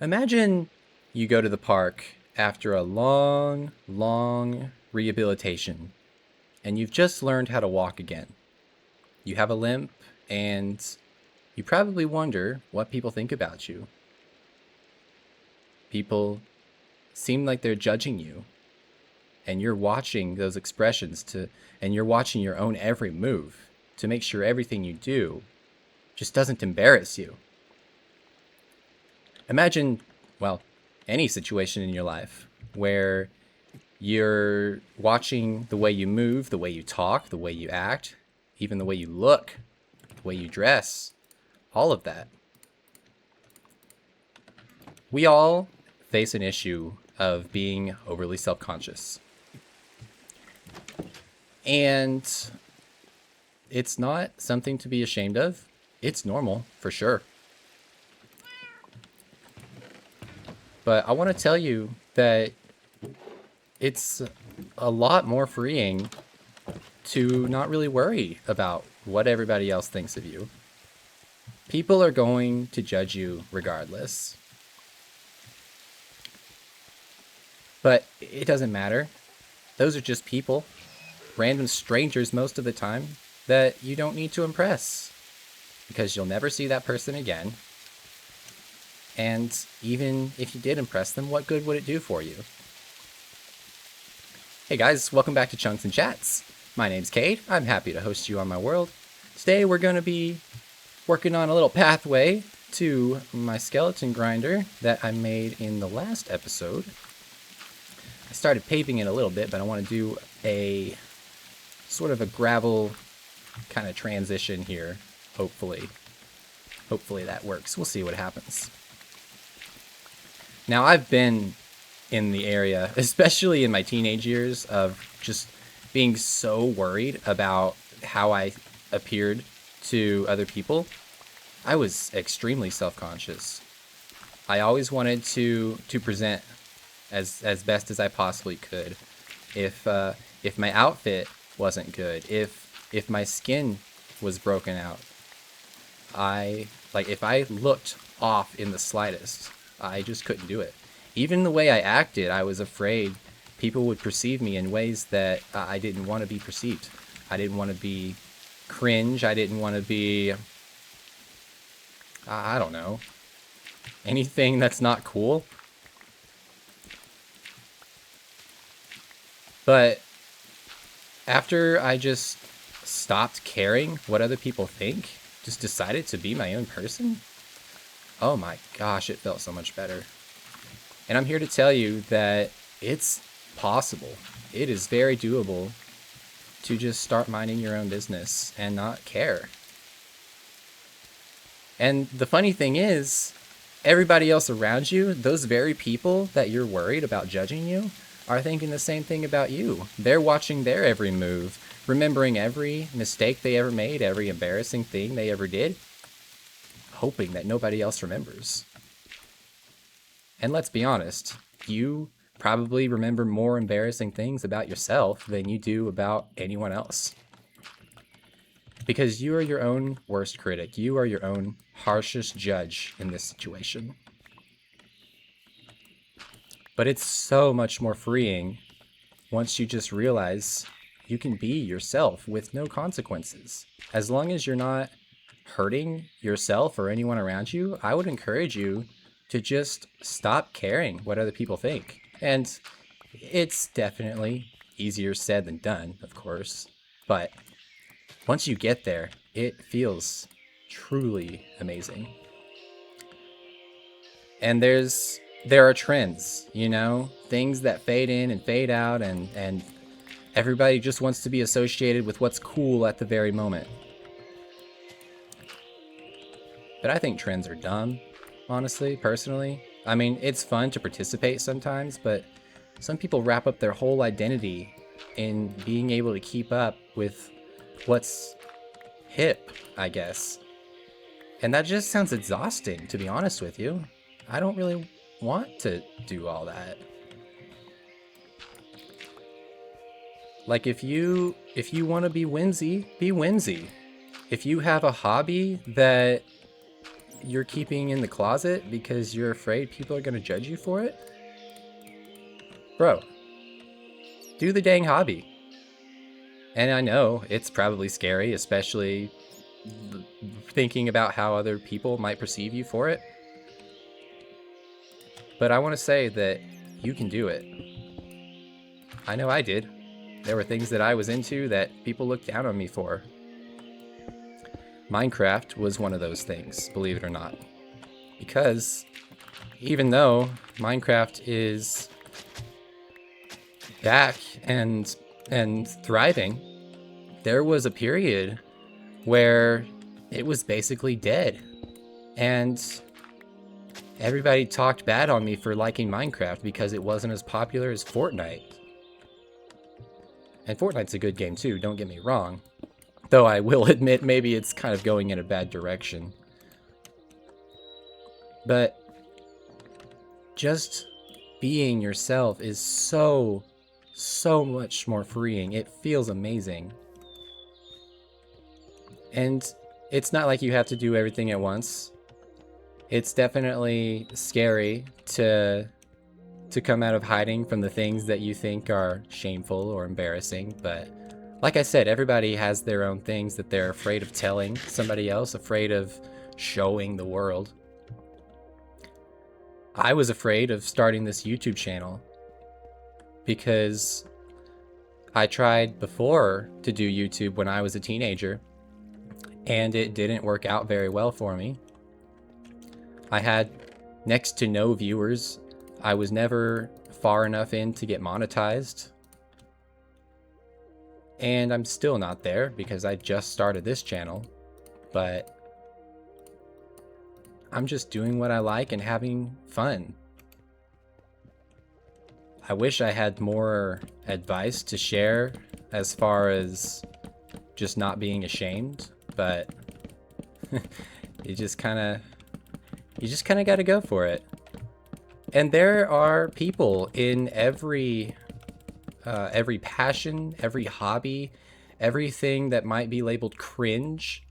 Imagine you go to the park after a long, long rehabilitation and you've just learned how to walk again. You have a limp and you probably wonder what people think about you. People seem like they're judging you, and you're watching those expressions and you're watching your own every move to make sure everything you do just doesn't embarrass you. Imagine, well, any situation in your life where you're watching the way you move, the way you talk, the way you act, even the way you look, the way you dress, all of that. We all face an issue of being overly self conscious. And it's not something to be ashamed of. It's normal, for sure. But I want to tell you that it's a lot more freeing to not really worry about what everybody else thinks of you. People are going to judge you regardless. But it doesn't matter. Those are just people, random strangers most of the time, that you don't need to impress. Because you'll never see that person again. And even if you did impress them, what good would it do for you? Hey guys, welcome back to Chunks and Chats. My name's Cade. I'm happy to host you on my world. Today we're going to be working on a little pathway to my skeleton grinder that I made in the last episode. I started paving it a little bit, but I want to do a sort of a gravel kind of transition here, hopefully. Hopefully that works. We'll see what happens. Now, I've been in the area, especially in my teenage years, of just being so worried about how I appeared to other people. I was extremely self-conscious. I always wanted to present as best as I possibly could. If my outfit wasn't good, if my skin was broken out, if I looked off in the slightest, I just couldn't do it. Even the way I acted, I was afraid people would perceive me in ways that I didn't want to be perceived. I didn't want to be cringe. I didn't want to be, I don't know, anything that's not cool. But after I just stopped caring what other people think, just decided to be my own person, oh my gosh, it felt so much better. And I'm here to tell you that it's possible. It is very doable to just start minding your own business and not care. And the funny thing is, everybody else around you, those very people that you're worried about judging you, are thinking the same thing about you. They're watching their every move, remembering every mistake they ever made, every embarrassing thing they ever did, hoping that nobody else remembers. And let's be honest, you probably remember more embarrassing things about yourself than you do about anyone else. Because you are your own worst critic. You are your own harshest judge in this situation. But it's so much more freeing once you just realize you can be yourself with no consequences. As long as you're not hurting yourself or anyone around you, I would encourage you to just stop caring what other people think. And it's definitely easier said than done, of course. But once you get there, it feels truly amazing. And there are trends, things that fade in and fade out, and everybody just wants to be associated with what's cool at the very moment. But I think trends are dumb, honestly, personally. I mean, it's fun to participate sometimes, but some people wrap up their whole identity in being able to keep up with what's hip, I guess. And that just sounds exhausting, to be honest with you. I don't really want to do all that. Like, if you want to be whimsy, be whimsy. If you have a hobby that you're keeping in the closet because you're afraid people are going to judge you for it? Bro, do the dang hobby. And I know it's probably scary, especially thinking about how other people might perceive you for it. But I want to say that you can do it. I know I did. There were things that I was into that people looked down on me for. Minecraft was one of those things, believe it or not. Because even though Minecraft is back and thriving, there was a period where it was basically dead. And everybody talked bad on me for liking Minecraft because it wasn't as popular as Fortnite. And Fortnite's a good game too, don't get me wrong. Though I will admit maybe it's kind of going in a bad direction. But just being yourself is so much more freeing. It feels amazing. And it's not like you have to do everything at once. It's definitely scary to come out of hiding from the things that you think are shameful or embarrassing. But like I said, everybody has their own things that they're afraid of telling somebody else, afraid of showing the world. I was afraid of starting this YouTube channel because I tried before to do YouTube when I was a teenager, and it didn't work out very well for me. I had next to no viewers. I was never far enough in to get monetized. And I'm still not there because I just started this channel. But I'm just doing what I like and having fun. I wish I had more advice to share as far as just not being ashamed, but you just kind of got to go for it. And there are people in every passion, every hobby, everything that might be labeled cringe.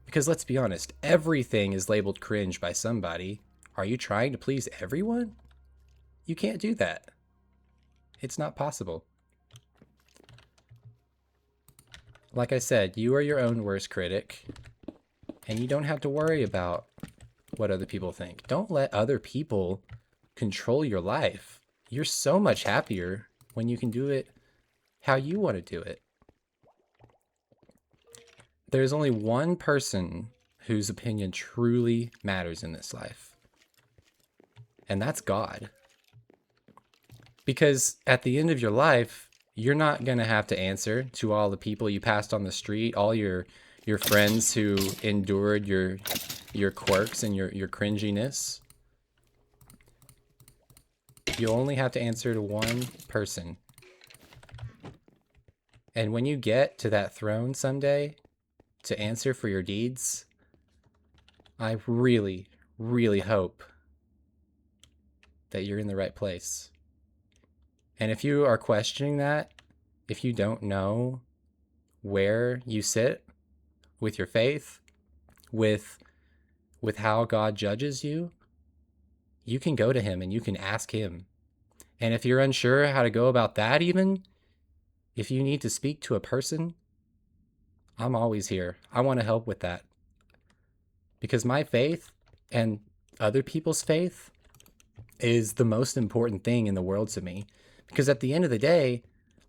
Because let's be honest, everything is labeled cringe by somebody. Are you trying to please everyone? You can't do that. It's not possible. Like I said, you are your own worst critic, and you don't have to worry about what other people think. Don't let other people control your life. You're so much happier when you can do it how you want to do it. There's only one person whose opinion truly matters in this life, and that's God. Because at the end of your life, you're not going to have to answer to all the people you passed on the street, all your friends who endured your quirks and your cringiness. You only have to answer to one person. And when you get to that throne someday to answer for your deeds, I really, really hope that you're in the right place. And if you are questioning that, if you don't know where you sit with your faith, with how God judges you, you can go to him and you can ask him. And if you're unsure how to go about that, even if you need to speak to a person, I'm always here. I want to help with that. Because my faith and other people's faith is the most important thing in the world to me. Because at the end of the day,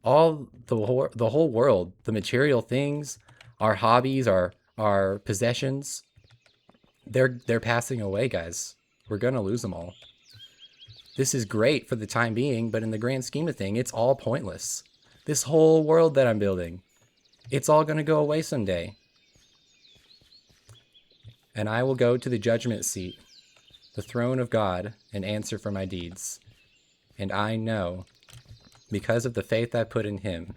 all the whole world, the material things, our hobbies, our possessions, they're passing away, guys. We're going to lose them all. This is great for the time being, but in the grand scheme of things, it's all pointless. This whole world that I'm building, it's all going to go away someday. And I will go to the judgment seat, the throne of God, and answer for my deeds. And I know, because of the faith I put in him,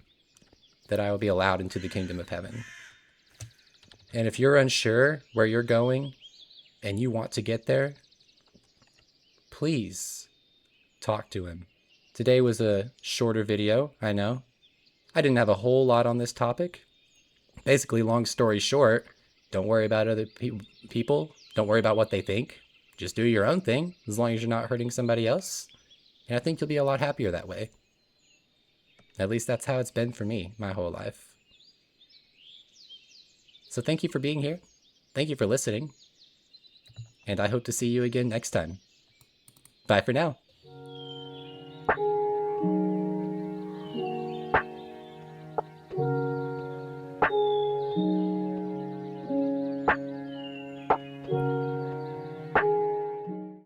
that I will be allowed into the kingdom of heaven. And if you're unsure where you're going and you want to get there, please talk to him. Today was a shorter video, I know. I didn't have a whole lot on this topic. Basically, long story short, don't worry about other people. Don't worry about what they think. Just do your own thing, as long as you're not hurting somebody else. And I think you'll be a lot happier that way. At least that's how it's been for me my whole life. So thank you for being here. Thank you for listening. And I hope to see you again next time. Bye for now.